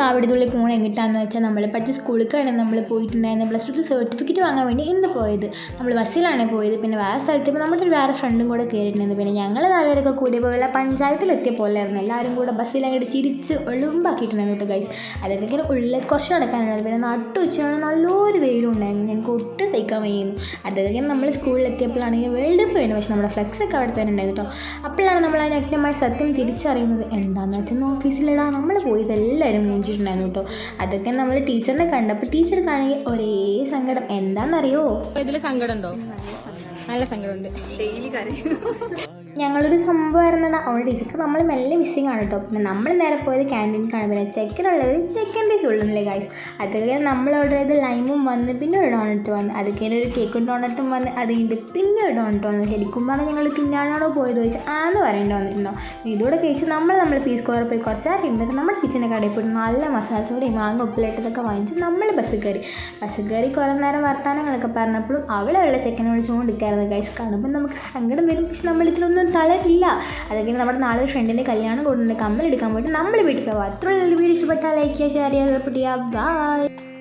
കാവടിതുള്ളി പോകണം എങ്ങിട്ടാന്ന് വെച്ചാൽ നമ്മൾ പഠിച്ച സ്കൂളിലേക്കാണ് നമ്മൾ പോയിട്ടുണ്ടായിരുന്നത്. +2 സർട്ടിഫിക്കറ്റ് വാങ്ങാൻ വേണ്ടി ഇന്ന് പോയത്. നമ്മൾ ബസ്സിലാണ് പോയത്. പിന്നെ വേറെ സ്ഥലത്ത് നമ്മുടെ ഒരു വേറെ ഫ്രണ്ടും കൂടെ കയറിയിട്ടുണ്ടായിരുന്നു. പിന്നെ ഞങ്ങൾ നാലുപേരൊക്കെ കൂടിയപ്പോൾ വല്ല പഞ്ചായത്തിലെത്തിയ പോലെയായിരുന്നു. എല്ലാവരും കൂടെ ബസ്സിലങ്ങോട്ട് ചിരിച്ച് ഒളിമ്പാക്കിയിട്ടുണ്ടായിരുന്നു കേട്ടോ ഗൈസ്. അതൊക്കെ ഇങ്ങനെ ഉള്ളിൽ കുറച്ച് നടക്കാനുള്ളത്. പിന്നെ നട്ടു വെച്ചാണ് നല്ലൊരു വെയിലും ഉണ്ടായിരുന്നു. ഞങ്ങൾക്ക് ഒട്ടും സഹിക്കാൻ വയ്യുന്നു. അതൊക്കെ നമ്മൾ സ്കൂളിലെത്തിയപ്പോഴാണെങ്കിൽ വേൾഡ് കപ്പ് വേണം. പക്ഷേ നമ്മുടെ ഫ്ലെക്സൊക്കെ അവിടെ തന്നെ ഉണ്ടായിരുന്നു കേട്ടോ. അപ്പോഴാണ് നമ്മൾ അതിന് വ്യക്തമായ സത്യം തിരിച്ചറിയുന്നത്. എന്താണെന്ന് വെച്ചാൽ ഓഫീസിലിടാൻ നമ്മൾ പോയത് എല്ലാവരും മൂഞ്ചിട്ടുണ്ടായിരുന്നു കേട്ടോ. അതൊക്കെ നമ്മൾ ടീച്ചറിനെ കണ്ടപ്പോൾ ടീച്ചർക്കാണെങ്കിൽ ഒരേ സങ്കടം. എന്താണെന്നറിയോ? ഇതിൽ സങ്കടം ഉണ്ടോ? നല്ല സങ്കടമുണ്ട്. ഡെയിലി കരയും. ഞങ്ങളൊരു സംഭവമായിരുന്നു. അവിടെ ടീച്ചർക്ക് നമ്മൾ മെല്ലെ മിസ്സിങ് ആണ് കേട്ടോ. പിന്നെ നമ്മൾ നേരെ പോയത് ക്യാൻറ്റീനിക്കാണ്. പിന്നെ ചെക്കനുള്ളവർ ചെക്കൻ്റെ ഉള്ളുന്നില്ലേ ഗൈസ്. അതൊക്കെ നമ്മൾ ഓർഡർ ചെയ്ത് ലൈമും വന്ന് പിന്നെ ഒരു ഡോണറ്റ് വന്ന്. അതൊക്കെ ഒരു കേക്കും ഡോണറ്റും വന്ന് അത് കഴിഞ്ഞിട്ട് പിന്നെ ഒരു ഡോണറ്റ് വന്ന്. ശരിക്കും പറഞ്ഞാൽ ഞങ്ങൾ തിന്നാനാണോ പോയത് ചോദിച്ചാൽ ആന്ന് പറയേണ്ടി വന്നിട്ടുണ്ടോ. ഇതോടെ കഴിച്ച് നമ്മൾ പീസ് സ്ക്വയർ പോയി കുറച്ച് നേരം ഇരുന്നിട്ട് നമ്മുടെ കിച്ചൻ്റെ കടയിൽ പോയിട്ട് നല്ല മസാല ചോടയും മാങ്ങ ഉപ്പിലിട്ടതൊക്കെ വാങ്ങിച്ച് നമ്മൾ ബസ്സിൽ കയറി കുറേ നേരം വർത്താനങ്ങളൊക്കെ പറഞ്ഞപ്പോഴും അവളുള്ള സെക്കൻഡ് വിളിച്ചുകൊണ്ടിരിക്കായിരുന്നു ഗൈസ്. കാണുമ്പോൾ നമുക്ക് സങ്കടം വരും. പക്ഷെ നമ്മളിതിലൊന്നും തളരില്ല. അതൊക്കെ നമ്മുടെ നാളെ ഒരു ഫ്രണ്ടിൻ്റെ കല്യാണം കൂടുന്നുണ്ട്. കമ്മലെടുക്കാൻ പോയിട്ട് നമ്മൾ വീട്ടിൽ പോകാം. അത്രയുള്ള വീഡിയോ ഇഷ്ടപ്പെട്ടാൽ ലൈക്ക് ചെയ്യുക, ഷെയർ ചെയ്യുക, സപ്പോർട്ട് ചെയ്യുക. ബൈ.